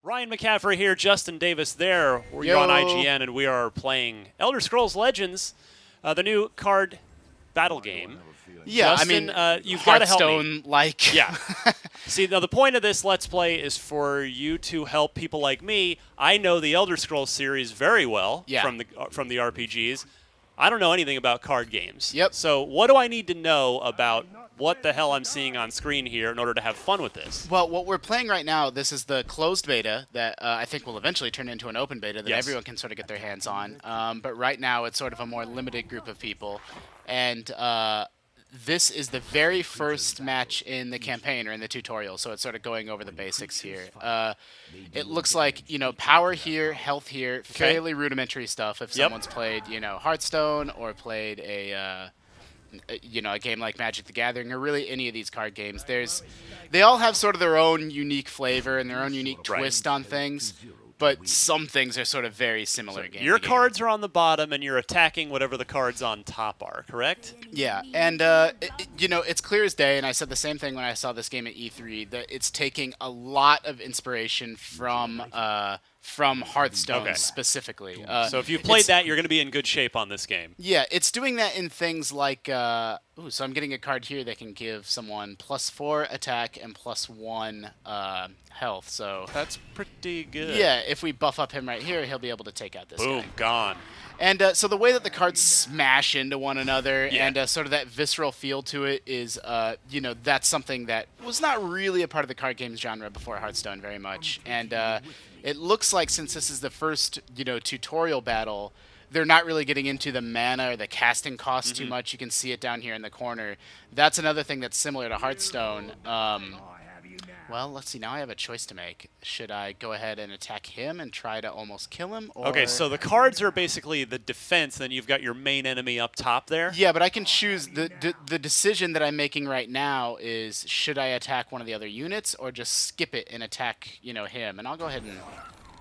Ryan McCaffrey here, Justin Davis there. You're on IGN, and we are playing Elder Scrolls Legends, the new card battle game. Yeah, Justin, I mean, you've got to help me. Hearthstone-like. Yeah. See, now the point of this Let's Play is for you to help people like me. I know the Elder Scrolls series very well from the RPGs. I don't know anything about card games. Yep. So what do I need to know about what the hell I'm seeing on screen here in order to have fun with this? Well, what we're playing right now, this is the closed beta that I think will eventually turn into an open beta that everyone can sort of get their hands on. But right now, it's sort of a more limited group of people. And this is the very first match in the campaign or in the tutorial, so it's sort of going over the basics here. It looks like, power here, health here, fairly rudimentary stuff if someone's played, Hearthstone or played a game like Magic the Gathering or really any of these card games. They all have sort of their own unique flavor and their own unique twist on things. But some things are sort of very similar. Your cards are on the bottom, and you're attacking whatever the cards on top are, correct? Yeah, and it's clear as day, and I said the same thing when I saw this game at E3, that it's taking a lot of inspiration from Hearthstone specifically. So if you've played that, you're going to be in good shape on this game. Yeah, it's doing that in things like... so I'm getting a card here that can give someone +4 attack and +1 health, so... That's pretty good. Yeah, if we buff up him right here, he'll be able to take out this guy. Boom, gone. And so the way that the cards smash into one another and sort of that visceral feel to it is, that's something that was not really a part of the card games genre before Hearthstone very much. And it looks like since this is the first, tutorial battle, they're not really getting into the mana or the casting cost too much. You can see it down here in the corner. That's another thing that's similar to Hearthstone. Well, let's see. Now I have a choice to make. Should I go ahead and attack him and try to almost kill him? Or... Okay, so the cards are basically the defense, then you've got your main enemy up top there? Yeah, but I can choose. The decision that I'm making right now is should I attack one of the other units or just skip it and attack, him? And I'll go ahead and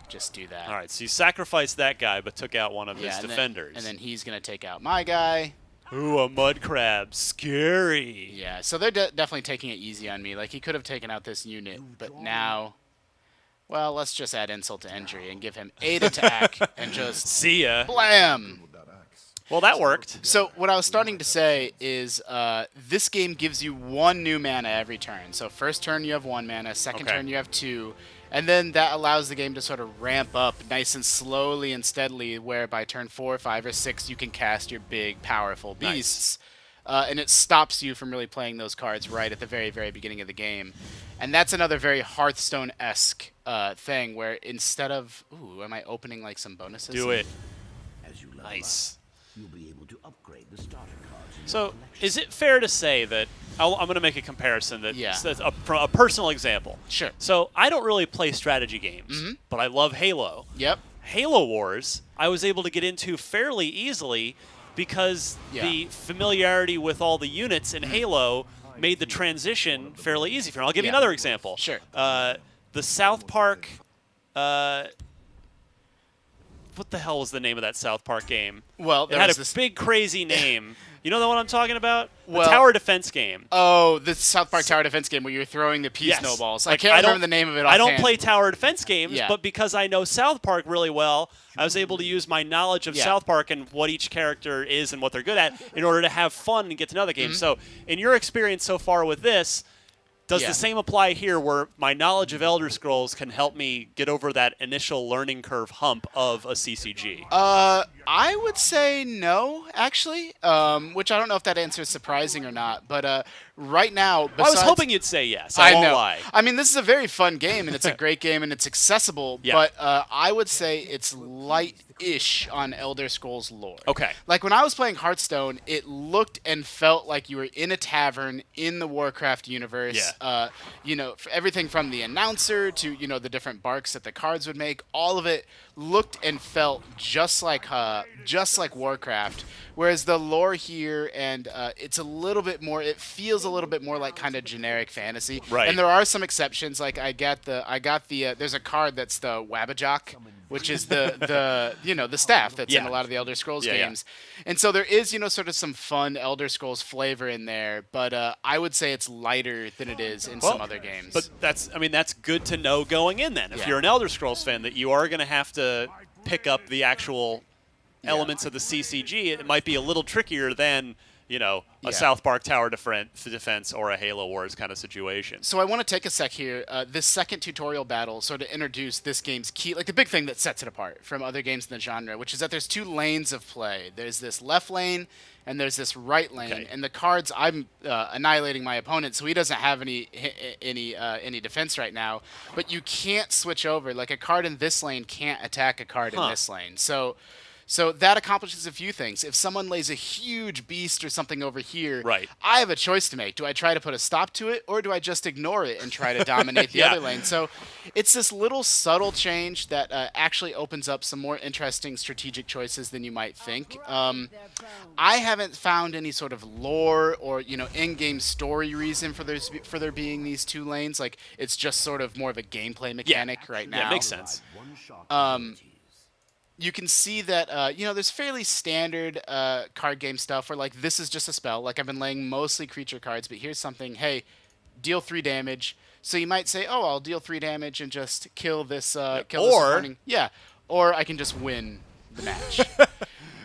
just do that. All right, so you sacrificed that guy but took out one of his defenders. And then he's going to take out my guy. Ooh, a mud crab. Scary. Yeah, so they're definitely taking it easy on me. Like, he could have taken out this unit, but now... Well, let's just add insult to injury and give him 8 attack and just... See ya. Blam! Well, that worked. So what I was starting to say is this game gives you 1 new mana every turn. So first turn you have 1 mana, second turn you have 2, and then that allows the game to sort of ramp up nice and slowly and steadily, where by turn 4, 5, or 6 you can cast your big, powerful beasts. And it stops you from really playing those cards right at the very, very beginning of the game. And that's another very Hearthstone-esque thing, where instead of... Ooh, am I opening like some bonuses? Do it. Nice. You'll be able to upgrade the starter cards. So, is it fair to say that I'm going to make a comparison that's from a personal example? Sure. So, I don't really play strategy games, but I love Halo. Yep. Halo Wars, I was able to get into fairly easily because the familiarity with all the units in Halo made the transition fairly easy for me. I'll give you another example. Sure. The South Park... what the hell was the name of that South Park game? Well, it had a big, crazy name. You know the one I'm talking about? The Well, tower defense game. Oh, the South Park tower defense game where you were throwing the pea snowballs. I can't remember the name of it I don't offhand. play tower defense games, but because I know South Park really well, I was able to use my knowledge of South Park and what each character is and what they're good at in order to have fun and get to know the game. So in your experience so far with this, does the same apply here where my knowledge of Elder Scrolls can help me get over that initial learning curve hump of a CCG? I would say no, actually, which I don't know if that answer is surprising or not. But right now, I was hoping you'd say yes. I won't lie. I mean, this is a very fun game, and it's a great game, and it's accessible. But I would say it's light-ish on Elder Scrolls lore. Okay. Like, when I was playing Hearthstone, it looked and felt like you were in a tavern in the Warcraft universe. Everything from the announcer to, the different barks that the cards would make, all of it looked and felt just like just like Warcraft. Whereas the lore here, and it's a little bit more. It feels a little bit more like kind of generic fantasy. Right. And there are some exceptions. Like I got the. There's a card that's the Wabajok, which is the staff that's in a lot of the Elder Scrolls games. And so there is sort of some fun Elder Scrolls flavor in there, but I would say it's lighter than it is in some other games. But that's good to know going in then. If you're an Elder Scrolls fan, that you are going to have to pick up the actual elements of the CCG. It might be a little trickier than a South Park Tower Defense or a Halo Wars kind of situation. So I want to take a sec here. This second tutorial battle sort of introduced this game's key, like the big thing that sets it apart from other games in the genre, which is that there's 2 lanes of play. There's this left lane and there's this right lane. Okay. And the cards, I'm annihilating my opponent, so he doesn't have any defense right now. But you can't switch over. Like a card in this lane can't attack a card in this lane. So that accomplishes a few things. If someone lays a huge beast or something over here, I have a choice to make. Do I try to put a stop to it, or do I just ignore it and try to dominate the other lane? So it's this little subtle change that actually opens up some more interesting strategic choices than you might think. I haven't found any sort of lore or in-game story reason for there being these 2 lanes. Like it's just sort of more of a gameplay mechanic right now. Yeah, makes sense. You can see that, there's fairly standard card game stuff where, like, this is just a spell. Like, I've been laying mostly creature cards, but here's something, hey, deal 3 damage. So you might say, oh, I'll deal 3 damage and just kill this, this opponent. Yeah, or I can just win the match.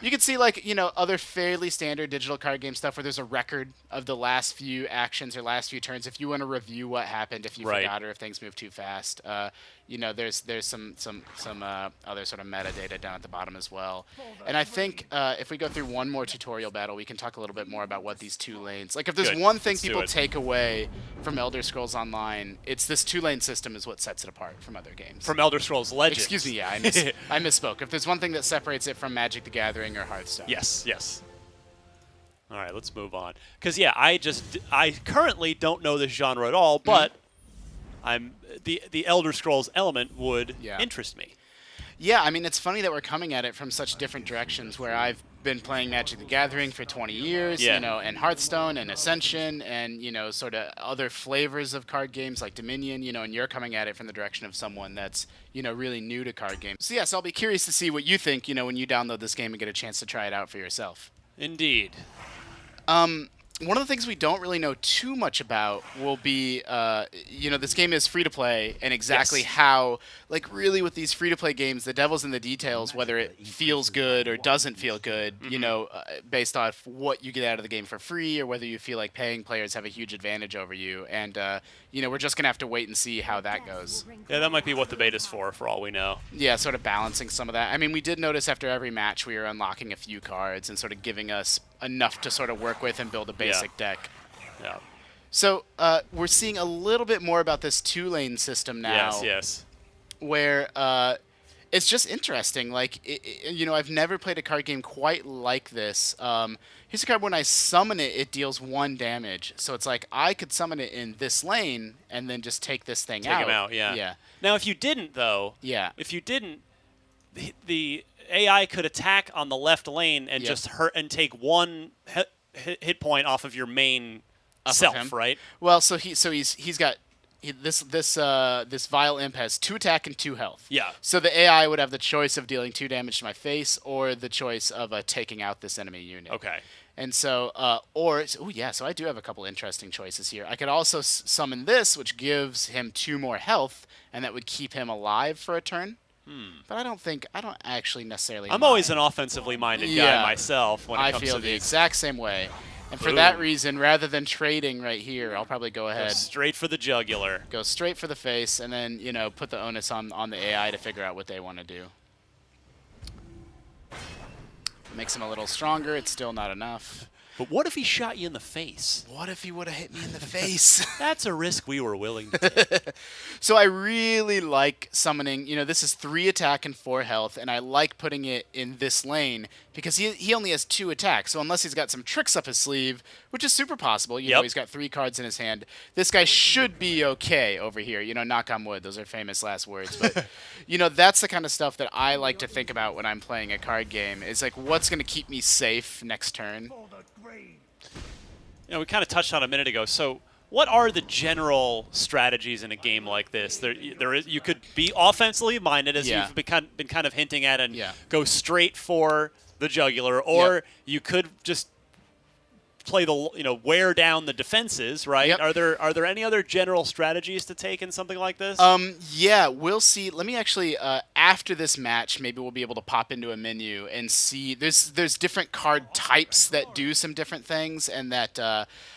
You can see, like, other fairly standard digital card game stuff where there's a record of the last few actions or last few turns. If you want to review what happened, if you forgot or if things move too fast, there's some other sort of metadata down at the bottom as well. And I think if we go through one more tutorial battle, we can talk a little bit more about what these 2 lanes. Like, if there's one thing people take away from Elder Scrolls Online, it's this 2-lane system is what sets it apart from other games. From Elder Scrolls Legends. Excuse me, I misspoke. If there's one thing that separates it from Magic the Gathering or Hearthstone. Yes. All right, let's move on. Because I currently don't know this genre at all, but the Elder Scrolls element would interest me. Yeah, I mean, it's funny that we're coming at it from such different directions, where I've been playing Magic the Gathering for 20 years, and Hearthstone and Ascension and, sort of other flavors of card games like Dominion, and you're coming at it from the direction of someone that's, really new to card games. So, yes, I'll be curious to see what you think, when you download this game and get a chance to try it out for yourself. Indeed. One of the things we don't really know too much about will be, this game is free to play, and exactly how, like, really with these free to play games, the devil's in the details, whether it feels good or doesn't feel good, based off what you get out of the game for free, or whether you feel like paying players have a huge advantage over you. And, we're just going to have to wait and see how that goes. Yeah, that might be what the beta's for all we know. Yeah, sort of balancing some of that. I mean, we did notice after every match we were unlocking a few cards and sort of giving us enough to sort of work with and build a basic deck. Yeah. So we're seeing a little bit more about this 2-lane system now. Yes. Where it's just interesting. Like, I've never played a card game quite like this. Here's a card, when I summon it, it deals 1 damage. So it's like I could summon it in this lane and then just take this thing out. Take him out, yeah. Now, if you didn't, though, the AI could attack on the left lane and just hurt and take 1 hit point off of your main self, right? Well, he's got this Vile Imp has 2 attack and 2 health. Yeah. So the AI would have the choice of dealing 2 damage to my face, or the choice of taking out this enemy unit. Okay. And so, so I do have a couple interesting choices here. I could also summon this, which gives him 2 more health, and that would keep him alive for a turn. But I don't actually necessarily I'm always an offensively minded guy myself when it comes to these. I feel the exact same way. And for that reason, rather than trading right here, I'll probably go ahead. Go straight for the jugular. Go straight for the face, and then, put the onus on the AI to figure out what they want to do. Makes him a little stronger. It's still not enough. But what if he shot you in the face? What if he would have hit me in the face? That's a risk we were willing to take. So I really like summoning, this is 3 attack and 4 health, and I like putting it in this lane because he only has 2 attacks. So unless he's got some tricks up his sleeve, which is super possible, you know, he's got 3 cards in his hand. This guy should be okay over here. You know, knock on wood. Those are famous last words. But, you know, that's the kind of stuff that I like to think about when I'm playing a card game. Is like, what's going to keep me safe next turn? You know, we kind of touched on it a minute ago. So what are the general strategies in a game like this? You could be offensively minded, as you've been kind of hinting at, and go straight for the jugular, or you could just play wear down the defenses, right? Are there any other general strategies to take in something like this? Yeah, we'll see. Let me actually after this match, maybe we'll be able to pop into a menu and see. There's different card types that do some different things, and that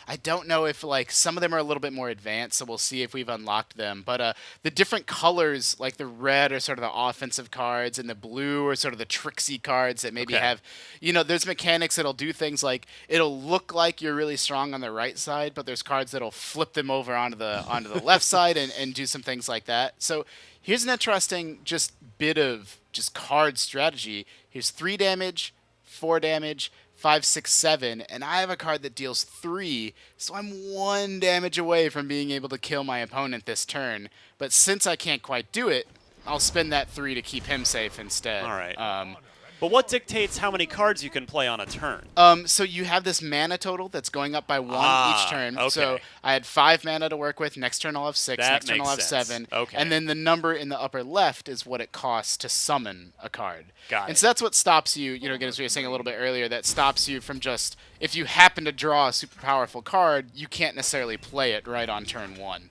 I don't know if like some of them are a little bit more advanced, so we'll see if we've unlocked them. But the different colors, like the red are sort of the offensive cards, and the blue are sort of the tricksy cards that maybe have, you know, there's mechanics that'll do things like it'll look like you're really strong on the right side, but there's cards that'll flip them over onto the left side and do some things like that. So here's an interesting just bit of just card strategy. Here's 3 damage, 4 damage, 5, 6, 7, and I have a card that deals 3, so I'm 1 damage away from being able to kill my opponent this turn. But since I can't quite do it, I'll spend that 3 to keep him safe instead. All right. But what dictates how many cards you can play on a turn? So you have this mana total that's going up by 1 each turn. Okay. So I had 5 mana to work with. Next turn I'll have 6. Next turn I'll have 7. Okay. And then the number in the upper left is what it costs to summon a card. Got it. And so that's what stops you, you know, again, as we were saying a little bit earlier, that stops you from just, if you happen to draw a super powerful card, you can't necessarily play it right on turn 1.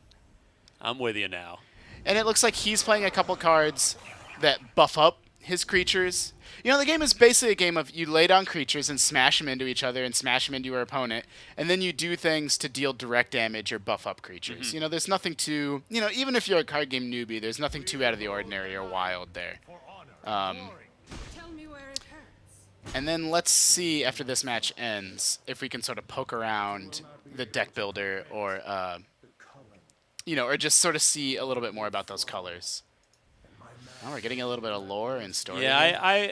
I'm with you now. And it looks like he's playing a couple cards that buff up his creatures. You know, the game is basically a game of you lay down creatures and smash them into each other and smash them into your opponent, and then you do things to deal direct damage or buff up creatures. Mm-hmm. You know, there's nothing too, you know, even if you're a card game newbie, there's nothing too out of the ordinary or wild there. And then let's see, after this match ends, if we can sort of poke around the deck builder or, you know, or just sort of see a little bit more about those colors. Oh, we're getting a little bit of lore and story. Yeah,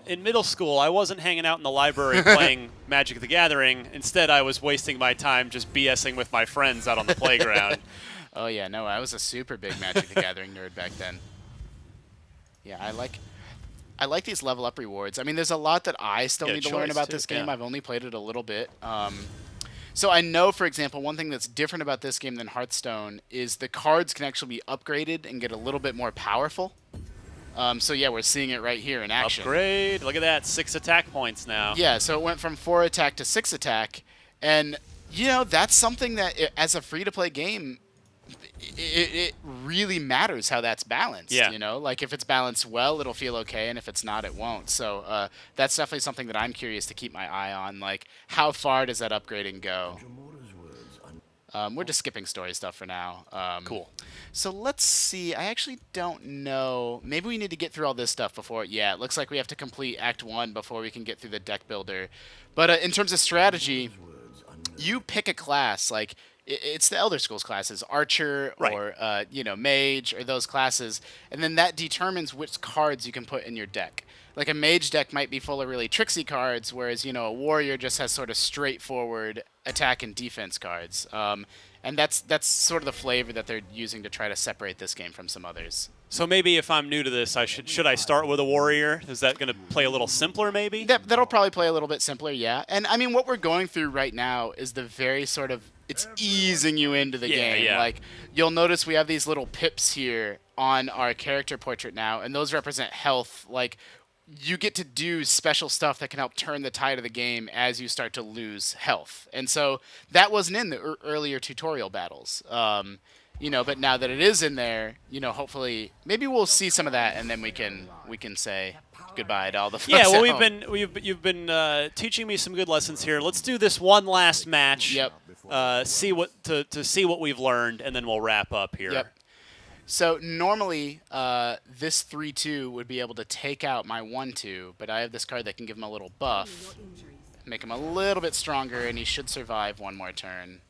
in middle school, I wasn't hanging out in the library playing Magic the Gathering. Instead, I was wasting my time just BSing with my friends out on the playground. Oh, yeah, no, I was a super big Magic the Gathering nerd back then. Yeah, I like these level up rewards. I mean, there's a lot that I still need to learn about this game. I've only played it a little bit. So I know, for example, one thing that's different about this game than Hearthstone is the cards can actually be upgraded and get a little bit more powerful. So yeah, we're seeing it right here in action. Upgrade. Look at that. 6 attack points now. Yeah, so it went from 4 attack to 6 attack. And, you know, that's something that, as a free-to-play game, it really matters how that's balanced. Yeah. You know, like if it's balanced well, it'll feel okay, and if it's not, it won't. So that's definitely something that I'm curious to keep my eye on. Like, how far does that upgrading go? We're just skipping story stuff for now. Cool. So let's see. I actually don't know. Maybe we need to get through all this stuff before. Yeah, it looks like we have to complete Act 1 before we can get through the deck builder. But in terms of strategy, you pick a class. Like, it's the Elder Scrolls classes, Archer or, you know, Mage or those classes. And then that determines which cards you can put in your deck. Like a Mage deck might be full of really tricksy cards, whereas, you know, a Warrior just has sort of straightforward attack and defense cards. And that's sort of the flavor that they're using to try to separate this game from some others. So maybe if I'm new to this, should I start with a Warrior? Is that going to play a little simpler, maybe? That'll probably play a little bit simpler, yeah. And, I mean, what we're going through right now is the very sort of, it's easing you into the game. Yeah. Like, you'll notice we have these little pips here on our character portrait now, and those represent health. Like, you get to do special stuff that can help turn the tide of the game as you start to lose health. And so that wasn't in the earlier tutorial battles. You know, but now that it is in there, you know, hopefully, maybe we'll see some of that, and then we can say goodbye to all the folks. Yeah, well, at home. you've been teaching me some good lessons here. Let's do this one last match. Yep. See what we've learned, and then we'll wrap up here. Yep. So normally, this 3/2 would be able to take out my 1/2, but I have this card that can give him a little buff, make him a little bit stronger, and he should survive one more turn.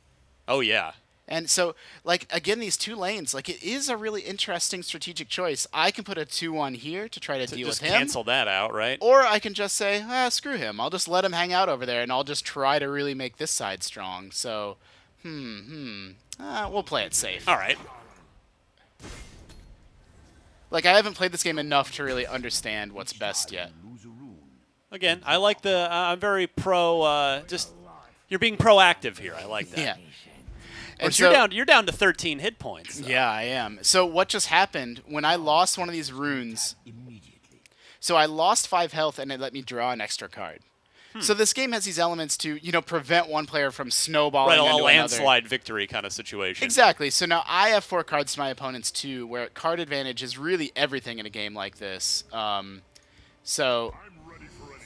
Oh yeah. And so, like, again, these 2 lanes, like, it is a really interesting strategic choice. I can put a 2-1 here to try to deal with him. Just cancel that out, right? Or I can just say, screw him. I'll just let him hang out over there, and I'll just try to really make this side strong. So, we'll play it safe. All right. Like, I haven't played this game enough to really understand what's best yet. Again, I like the. I'm very pro. You're being proactive here. I like that. Yeah. And so, you're down to 13 hit points. Though. Yeah, I am. So what just happened when I lost one of these runes? So I lost 5 health, and it let me draw an extra card. So this game has these elements to, prevent one player from snowballing into another. A landslide victory kind of situation. Exactly. So now I have 4 cards to my opponent's 2, where card advantage is really everything in a game like this. So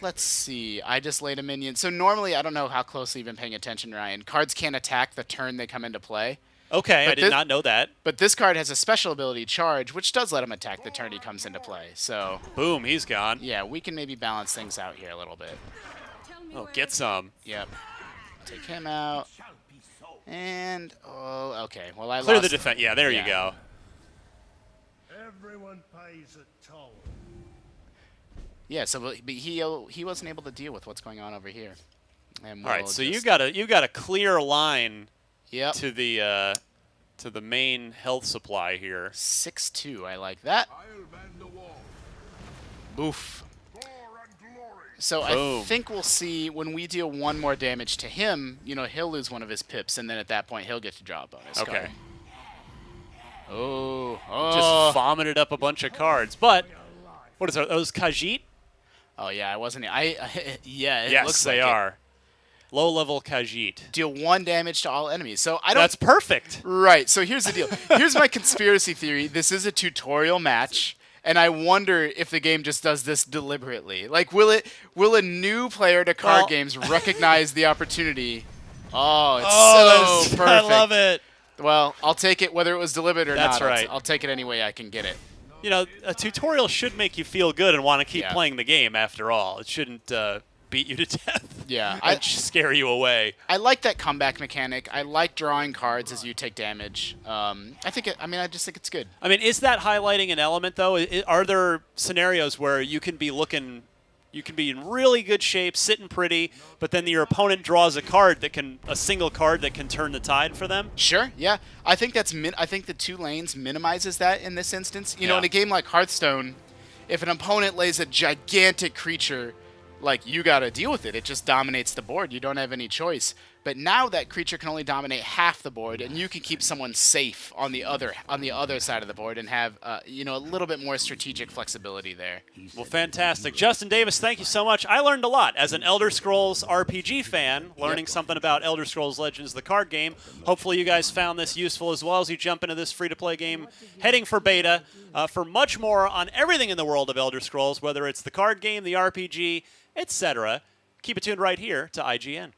let's see. I just laid a minion. So normally, I don't know how closely you've been paying attention, Ryan. Cards can't attack the turn they come into play. Okay, I did not know that. But this card has a special ability, Charge, which does let him attack the turn he comes into play. So boom, he's gone. Yeah, we can maybe balance things out here a little bit. Oh, get some. Yep. Take him out. And, okay. Well, I Clear lost. the defense. Yeah, there you go. Everyone pays a toll. Yeah, so but he wasn't able to deal with what's going on over here. And all right, so you got a clear line to the main health supply here. 6-2, I like that. Boof. So boom. I think we'll see when we deal 1 more damage to him, he'll lose one of his pips, and then at that point he'll get to draw a bonus card. Okay. Oh. Just vomited up a bunch of cards. But what is those Khajiit? Oh yeah, I wasn't. Yeah, it yes, looks they like are. Low-level Khajiit. Deal 1 damage to all enemies. So I don't. That's perfect. Right. So here's the deal. Here's my conspiracy theory. This is a tutorial match, and I wonder if the game just does this deliberately. Like, will a new player to card games recognize the opportunity? Oh, it's so perfect. I love it. Well, I'll take it whether it was deliberate or That's not. right. I'll take it any way I can get it. A tutorial should make you feel good and want to keep playing the game after all. It shouldn't beat you to death. Yeah. And scare you away. I like that comeback mechanic. I like drawing cards as you take damage. I just think it's good. I mean, is that highlighting an element, though? Are there scenarios where you can be in really good shape, sitting pretty, but then your opponent draws a single card that can turn the tide for them? Sure, yeah. I think I think the 2 lanes minimizes that in this instance. In a game like Hearthstone, if an opponent lays a gigantic creature, like, you got to deal with it. It just dominates the board. You don't have any choice. But now that creature can only dominate half the board, and you can keep someone safe on the other side of the board and have a little bit more strategic flexibility there. Well, fantastic. Justin Davis, thank you so much. I learned a lot as an Elder Scrolls RPG fan, learning something about Elder Scrolls Legends, the card game. Hopefully you guys found this useful as well as you jump into this free-to-play game heading for beta. For much more on everything in the world of Elder Scrolls, whether it's the card game, the RPG, etc., keep it tuned right here to IGN.